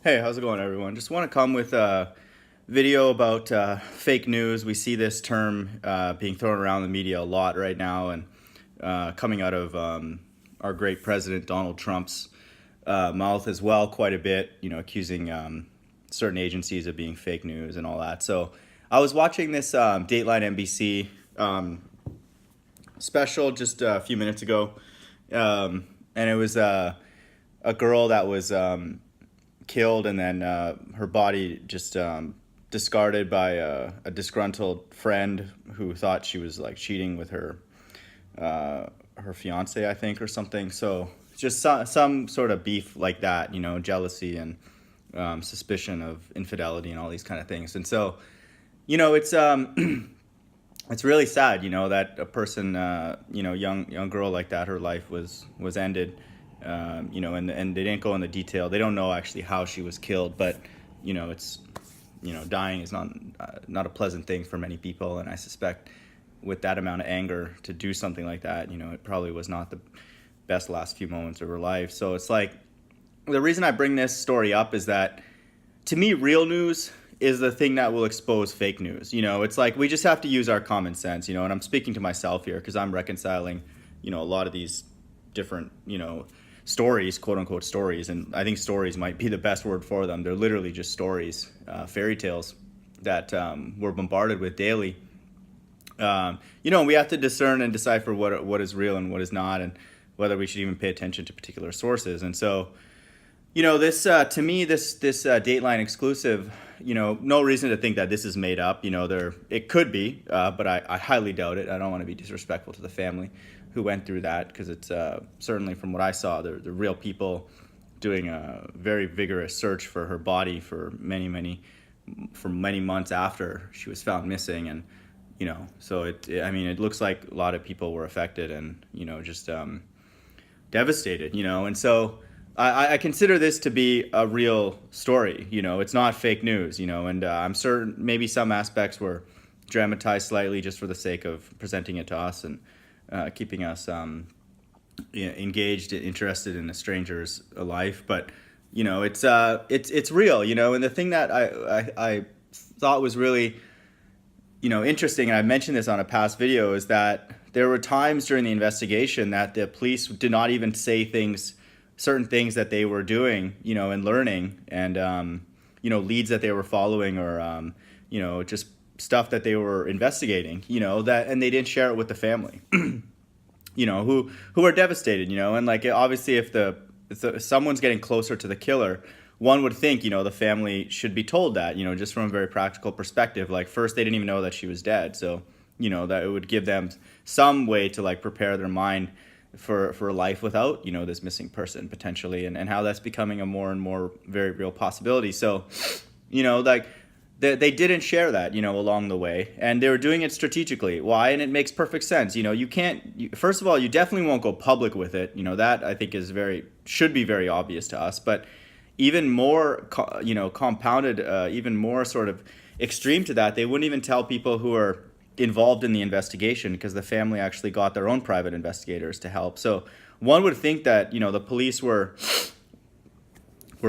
Hey, how's it going, everyone? Just want to come with a video about fake news. We see this term being thrown around the media a lot right now, and coming out of our great president Donald Trump's mouth as well, quite a bit. Accusing certain agencies of being fake news and all that. So I was watching this Dateline NBC special just a few minutes ago, and it was a girl that was killed, and then her body just discarded by a disgruntled friend who thought she was like cheating with her fiance, I think, or something. So just some sort of beef like that, jealousy and suspicion of infidelity and all these kind of things. And so, it's it's really sad, that a person, young girl like that, her life was ended. And they didn't go into detail. They don't know actually how she was killed, but it's dying is not a pleasant thing for many people, and I suspect with that amount of anger to do something like that, it probably was not the best last few moments of her life. So it's like the reason I bring this story up is that to me, real news is the thing that will expose fake news. It's like we just have to use our common sense, and I'm speaking to myself here because I'm reconciling, a lot of these different, stories, quote unquote stories. And I think stories might be the best word for them. They're literally just stories, fairy tales that we're bombarded with daily. We have to discern and decipher what is real and what is not, and whether we should even pay attention to particular sources. And so, this to me, this Dateline exclusive, no reason to think that this is made up. It could be, but I highly doubt it. I don't want to be disrespectful to the family who went through that, because it's certainly, from what I saw, they're real people doing a very vigorous search for her body for many months after she was found missing. And so it looks like a lot of people were affected and just devastated. And so I consider this to be a real story. It's not fake news. And I'm certain maybe some aspects were dramatized slightly just for the sake of presenting it to us and keeping us engaged and interested in a stranger's life. But it's real. And the thing that I thought was really interesting, and I mentioned this on a past video, is that there were times during the investigation that the police did not even say certain things that they were doing, and learning, and leads that they were following, or just stuff that they were investigating, and they didn't share it with the family, who are devastated, and like obviously if someone's getting closer to the killer, one would think, the family should be told that, just from a very practical perspective. Like, first, they didn't even know that she was dead, so that it would give them some way to like prepare their mind for a life without this missing person potentially, and how that's becoming a more and more very real possibility. So like they didn't share that along the way, and they were doing it strategically. Why? And it makes perfect sense. You can't, first of all, you definitely won't go public with it. That I think should be very obvious to us. But even more compounded, even more sort of extreme to that, they wouldn't even tell people who are involved in the investigation, because the family actually got their own private investigators to help. So one would think that the police were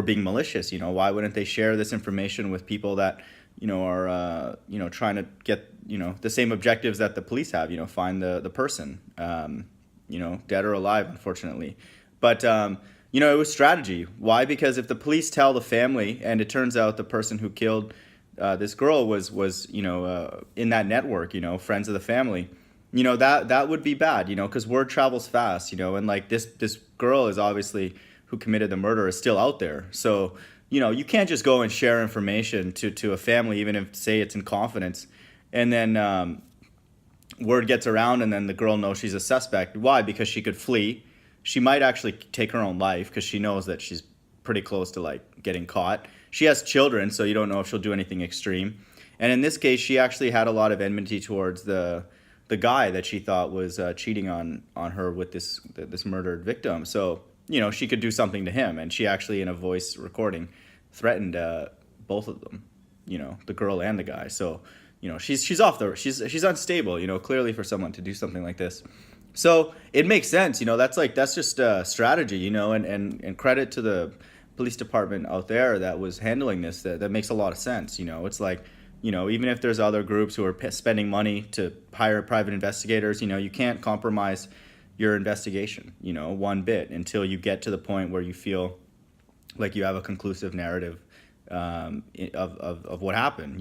being malicious. Why wouldn't they share this information with people that are trying to get the same objectives that the police have, find the person, dead or alive, unfortunately. But it was strategy. Why? Because if the police tell the family, and it turns out the person who killed this girl was in that network, friends of the family, that would be bad, because word travels fast, and like this girl is obviously, who committed the murder, is still out there. So you can't just go and share information to a family, even if, say, it's in confidence, and then word gets around, and then the girl knows she's a suspect. Why? Because she could flee. She might actually take her own life, because she knows that she's pretty close to like getting caught. She has children, so you don't know if she'll do anything extreme. And in this case, she actually had a lot of enmity towards the guy that she thought was cheating on her with this murdered victim. So she could do something to him, and she actually, in a voice recording, threatened both of them, the girl and the guy. So she's she's unstable, clearly, for someone to do something like this. So it makes sense, that's just strategy, and credit to the police department out there that was handling this, that makes a lot of sense. It's like, even if there's other groups who are spending money to hire private investigators, you can't compromise your investigation, one bit, until you get to the point where you feel like you have a conclusive narrative of what happened,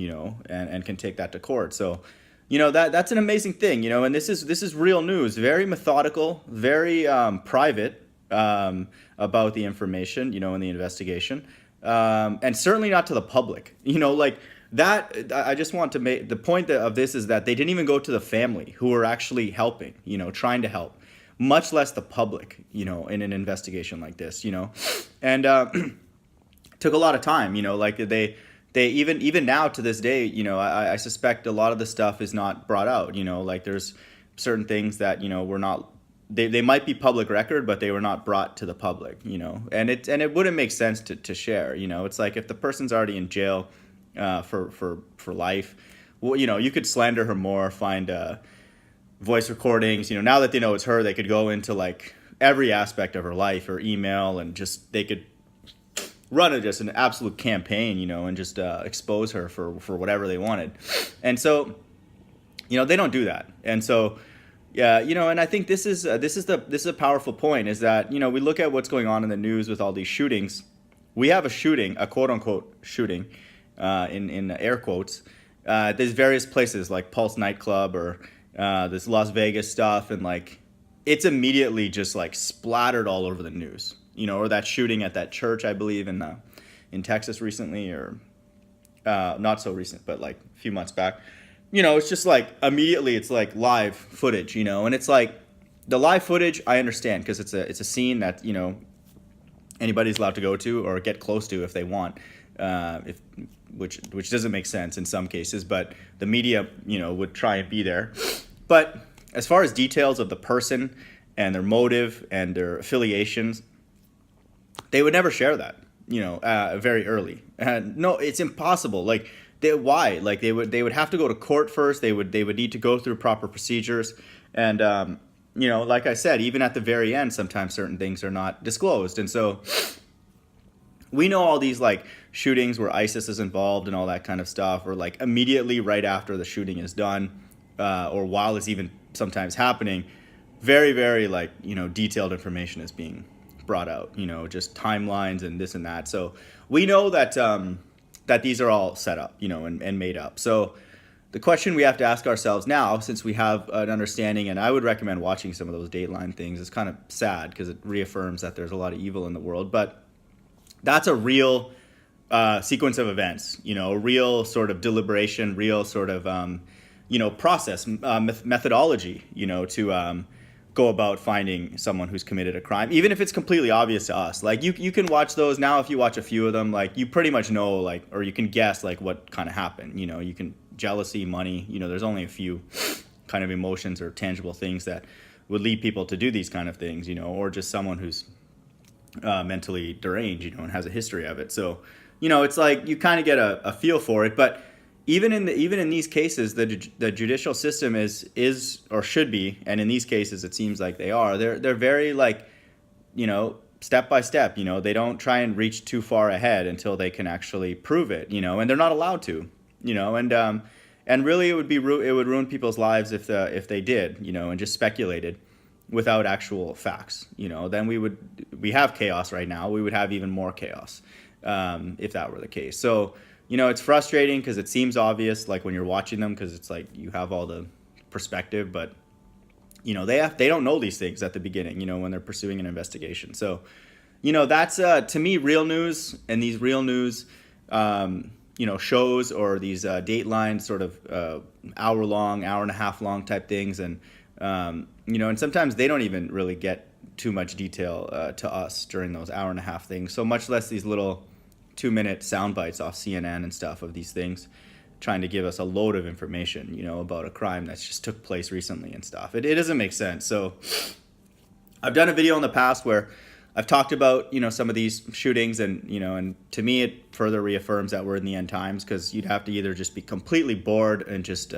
and can take that to court. So, that's an amazing thing, and this is real news, very methodical, very private about the information, in the investigation, and certainly not to the public, like that. I just want to make the point of this is that they didn't even go to the family who were actually helping, trying to help, much less the public, in an investigation like this, and took a lot of time, like they even now to this day, I suspect a lot of the stuff is not brought out, like there's certain things that, were not, they might be public record, but they were not brought to the public, and it wouldn't make sense to share, it's like if the person's already in jail for life, well, you could slander her more, find voice recordings, now that they know it's her, they could go into like every aspect of her life or email, and just they could run just an absolute campaign, and just expose her for whatever they wanted. And so, they don't do that. And so, yeah, and I think this is a powerful point, is that, we look at what's going on in the news with all these shootings. We have a shooting, a quote unquote shooting, in air quotes. There's various places like Pulse nightclub or this Las Vegas stuff, and like it's immediately just like splattered all over the news. Or that shooting at that church, I believe, in Texas recently, or not so recent, but like a few months back. It's just like immediately it's like live footage, and it's like the live footage I understand, because it's a scene that anybody's allowed to go to or get close to if they want, which doesn't make sense in some cases, but the media would try and be there. But as far as details of the person and their motive and their affiliations, they would never share that, very early. No, it's impossible. Like, why? Like, they would have to go to court first. They would need to go through proper procedures. And, like I said, even at the very end, sometimes certain things are not disclosed. And so we know all these, like, shootings where ISIS is involved and all that kind of stuff, or, like, immediately right after the shooting is done, or while it's even sometimes happening, very, very, like, detailed information is being brought out, just timelines and this and that. So we know that that these are all set up, and made up. So the question we have to ask ourselves now, since we have an understanding, and I would recommend watching some of those Dateline things, it's kind of sad because it reaffirms that there's a lot of evil in the world, but that's a real sequence of events, a real sort of deliberation, real sort of, process, methodology, to go about finding someone who's committed a crime, even if it's completely obvious to us. Like you can watch those now. If you watch a few of them, like you pretty much know, like, or you can guess like what kind of happened. You can jealousy, money. There's only a few kind of emotions or tangible things that would lead people to do these kind of things. Or just someone who's mentally deranged, and has a history of it. So, it's like you kind of get a feel for it, but. Even in these cases, the judicial system is or should be, and in these cases it seems like they are. They're very like, step by step. They don't try and reach too far ahead until they can actually prove it. And they're not allowed to. And really it would ruin people's lives if they did. And just speculated without actual facts. Then we have chaos right now. We would have even more chaos if that were the case. So. It's frustrating because it seems obvious, like when you're watching them, because it's like you have all the perspective, but they don't know these things at the beginning, when they're pursuing an investigation. So, that's to me real news, and these real news, shows, or these Dateline sort of hour and a half long type things, and and sometimes they don't even really get too much detail to us during those hour and a half things. So much less these little 2-minute sound bites off CNN and stuff of these things, trying to give us a load of information, about a crime that's just took place recently and stuff. It doesn't make sense. So I've done a video in the past where I've talked about, some of these shootings, and, and to me it further reaffirms that we're in the end times, because you'd have to either just be completely bored and just,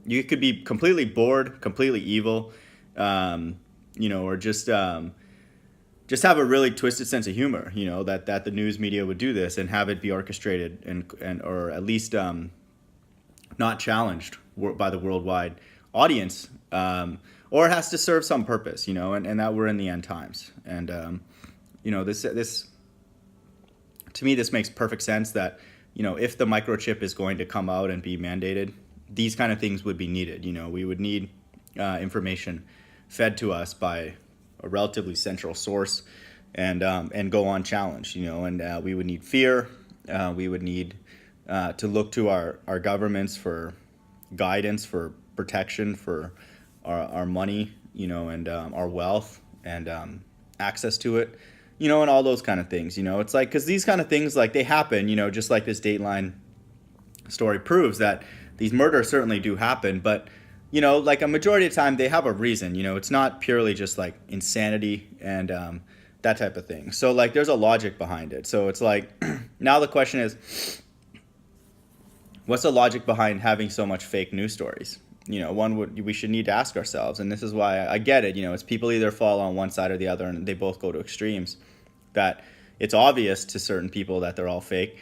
you could be completely bored, completely evil, or just, just have a really twisted sense of humor, that the news media would do this and have it be orchestrated and or at least not challenged by the worldwide audience, or it has to serve some purpose, and that we're in the end times. And this to me, this makes perfect sense that if the microchip is going to come out and be mandated, these kind of things would be needed. We would need information fed to us by a relatively central source, and go unchallenged. And we would need fear. We would need to look to our governments for guidance, for protection, for our money, and our wealth, and access to it, and all those kind of things. It's like, because these kind of things, like, they happen, just like this Dateline story proves that these murders certainly do happen, but like a majority of the time they have a reason. It's not purely just like insanity and that type of thing. So like there's a logic behind it. So it's like now the question is, what's the logic behind having so much fake news stories? We should need to ask ourselves, and this is why I get it. It's people either fall on one side or the other, and they both go to extremes. That it's obvious to certain people that they're all fake.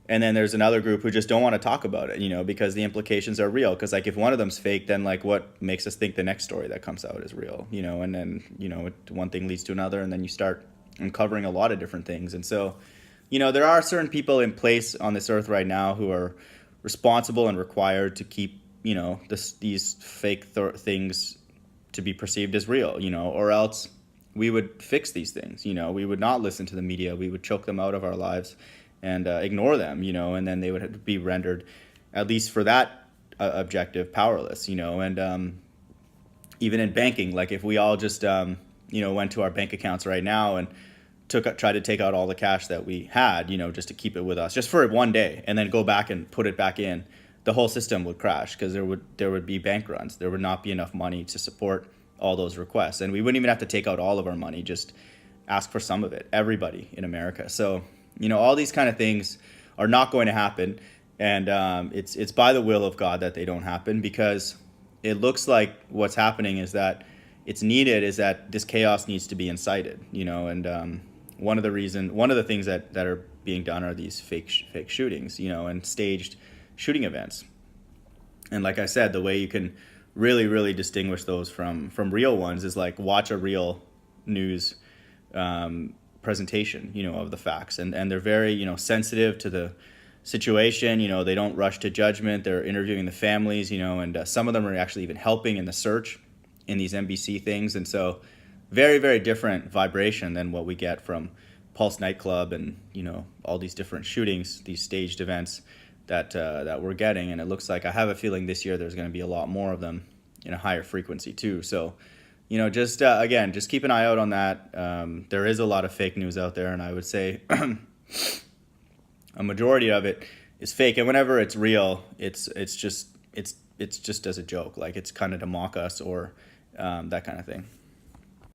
And then there's another group who just don't want to talk about it, because the implications are real. Because like if one of them's fake, then like what makes us think the next story that comes out is real, And then one thing leads to another, and then you start uncovering a lot of different things. And so, there are certain people in place on this earth right now who are responsible and required to keep these fake things to be perceived as real, or else we would fix these things. We would not listen to the media. We would choke them out of our lives and ignore them, and then they would be rendered, at least for that objective, powerless, and even in banking, like if we all just, went to our bank accounts right now and tried to take out all the cash that we had, just to keep it with us, just for one day, and then go back and put it back in, the whole system would crash because there would be bank runs. There would not be enough money to support all those requests, and we wouldn't even have to take out all of our money, just ask for some of it, everybody in America. So all these kind of things are not going to happen, and it's by the will of God that they don't happen, because it looks like what's happening is that it's needed is that this chaos needs to be incited, and one of the things that are being done are these fake shootings, and staged shooting events. And like I said, the way you can really, really distinguish those from real ones is like watch a real news presentation, of the facts, and they're very, sensitive to the situation. They don't rush to judgment. They're interviewing the families, and some of them are actually even helping in the search in these NBC things. And so very, very different vibration than what we get from Pulse nightclub and, all these different shootings, these staged events that we're getting. And it looks like, I have a feeling this year there's going to be a lot more of them in a higher frequency too. So just again, just keep an eye out on that. There is a lot of fake news out there, and I would say a majority of it is fake. And whenever it's real, it's just as a joke, like it's kind of to mock us or that kind of thing.